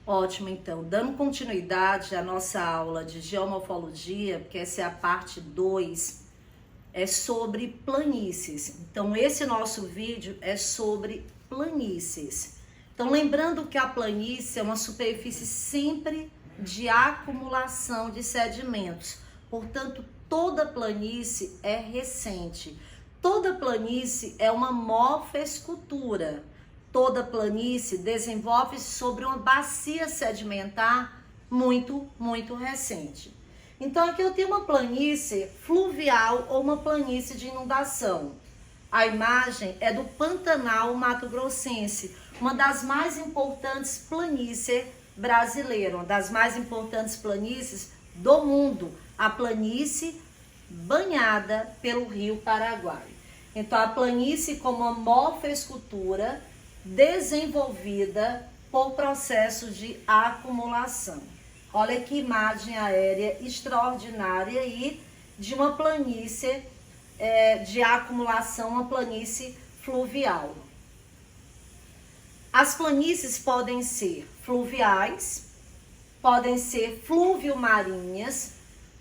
Ótimo, então, dando continuidade à nossa aula de geomorfologia, porque essa é a parte 2, é sobre planícies. Então, esse nosso vídeo é sobre planícies. Então, lembrando que a planície é uma superfície sempre de acumulação de sedimentos. Portanto, toda planície é recente. Toda planície é uma morfoescultura. Toda planície desenvolve-se sobre uma bacia sedimentar muito recente. Então, aqui eu tenho uma planície fluvial ou uma planície de inundação. A imagem é do Pantanal Mato-Grossense, uma das mais importantes planícies brasileiras, uma das mais importantes planícies do mundo, a planície banhada pelo Rio Paraguai. Então, a planície como uma morfoescultura desenvolvida por processo de acumulação. Olha que imagem aérea extraordinária aí de uma planície de acumulação, uma planície fluvial. As planícies podem ser fluviais, podem ser fluvio-marinhas,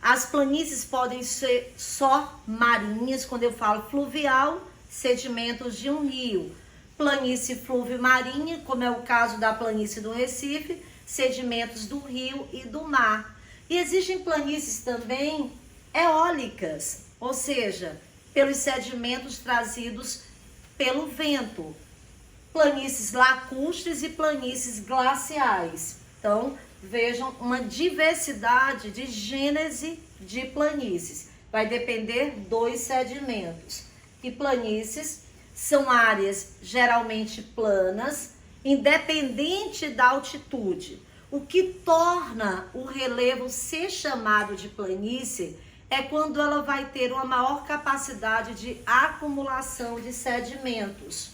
as planícies podem ser só marinhas, quando eu falo fluvial, sedimentos de um rio. Planície fluvio-marinha, como é o caso da planície do Recife, sedimentos do rio e do mar. E existem planícies também eólicas, ou seja, pelos sedimentos trazidos pelo vento. Planícies lacustres e planícies glaciais. Então, vejam uma diversidade de gênese de planícies. Vai depender dos sedimentos. E planícies são áreas geralmente planas, independente da altitude. O que torna o relevo ser chamado de planície é quando ela vai ter uma maior capacidade de acumulação de sedimentos.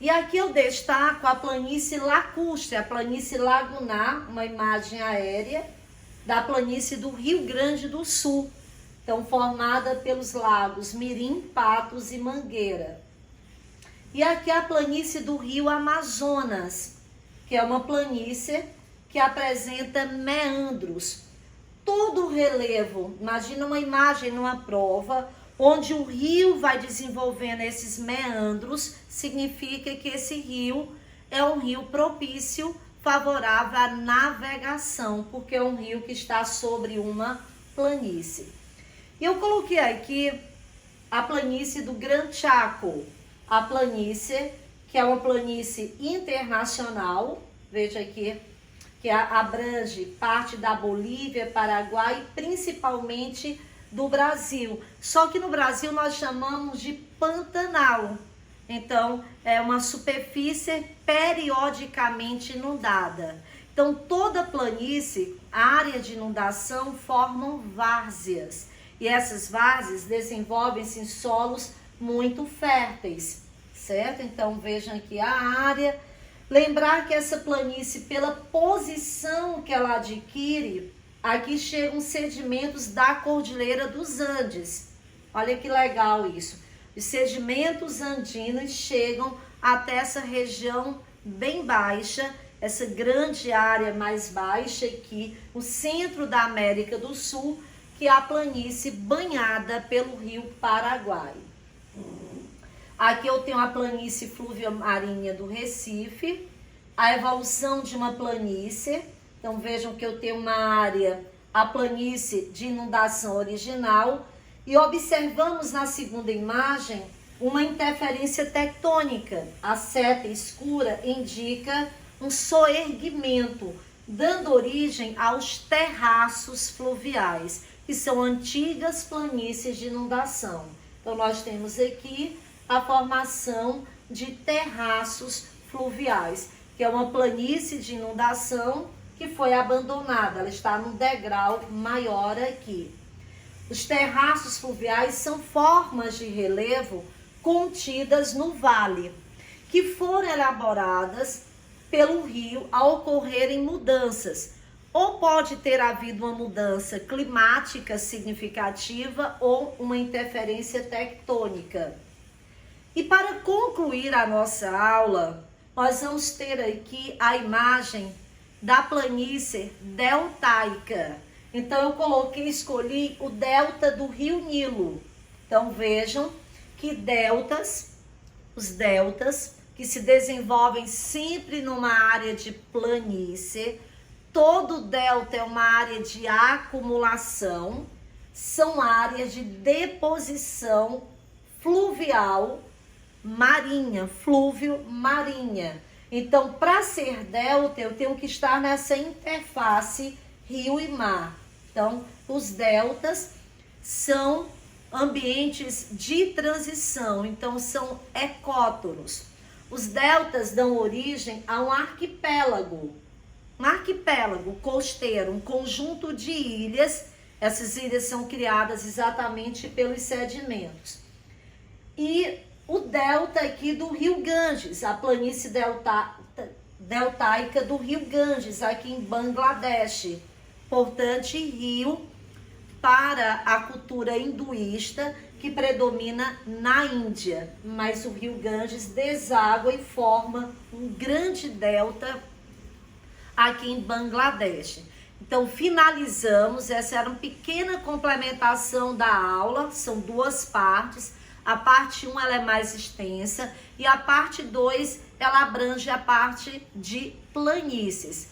E aqui eu destaco a planície lacustre, a planície lagunar, uma imagem aérea da planície do Rio Grande do Sul. Então, formada pelos lagos Mirim, Patos e Mangueira. E aqui a planície do Rio Amazonas, que é uma planície que apresenta meandros. Todo o relevo, imagina uma imagem numa prova, onde o rio vai desenvolvendo esses meandros, significa que esse rio é um rio propício, favorável à navegação, porque é um rio que está sobre uma planície. E eu coloquei aqui a planície do Gran Chaco, a planície que é uma planície internacional, veja aqui, que abrange parte da Bolívia, Paraguai e principalmente do Brasil. Só que no Brasil nós chamamos de Pantanal. Então, é uma superfície periodicamente inundada. Então, toda planície, área de inundação, formam várzeas. E essas várzeas desenvolvem-se em solos muito férteis, certo? Então, vejam aqui a área. Lembrar que essa planície, pela posição que ela adquire, aqui chegam sedimentos da Cordilheira dos Andes. Olha que legal isso. Os sedimentos andinos chegam até essa região bem baixa, essa grande área mais baixa aqui, o centro da América do Sul, que é a planície banhada pelo rio Paraguai. Aqui eu tenho a planície fluvio-marinha do Recife, a evolução de uma planície. Então vejam que eu tenho uma área, a planície de inundação original, e observamos na segunda imagem uma interferência tectônica. A seta escura indica um soerguimento, dando origem aos terraços fluviais, que são antigas planícies de inundação. Então nós temos aqui a formação de terraços fluviais, que é uma planície de inundação que foi abandonada, ela está num degrau maior aqui. Os terraços fluviais são formas de relevo contidas no vale, que foram elaboradas pelo rio ao ocorrerem mudanças. Ou pode ter havido uma mudança climática significativa ou uma interferência tectônica. E para concluir a nossa aula, nós vamos ter aqui a imagem da planície deltaica. Então eu escolhi o delta do Rio Nilo. Então vejam que os deltas que se desenvolvem sempre numa área de planície. Todo delta é uma área de acumulação, são áreas de deposição fluvial marinha, flúvio marinha. Então, para ser delta, eu tenho que estar nessa interface rio e mar. Então, os deltas são ambientes de transição, então são ecótonos. Os deltas dão origem a um arquipélago costeiro, um conjunto de ilhas. Essas ilhas são criadas exatamente pelos sedimentos. E o delta aqui do Rio Ganges, a planície deltaica do Rio Ganges, aqui em Bangladesh. Importante rio para a cultura hinduísta que predomina na Índia. Mas o Rio Ganges deságua e forma um grande delta aqui em Bangladesh. Então, finalizamos. Essa era uma pequena complementação da aula. São duas partes. A parte 1 ela é mais extensa e a parte 2 ela abrange a parte de planícies.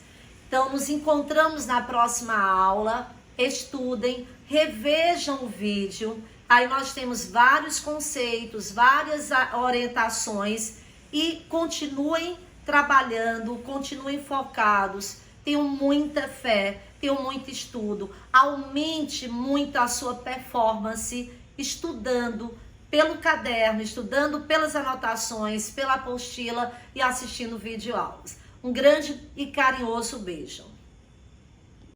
Então, nos encontramos na próxima aula. Estudem, revejam o vídeo. Aí nós temos vários conceitos, várias orientações e continuem trabalhando, continuem focados, tenham muita fé, tenham muito estudo, aumente muito a sua performance estudando pelo caderno, estudando pelas anotações, pela apostila e assistindo videoaulas. Um grande e carinhoso beijo.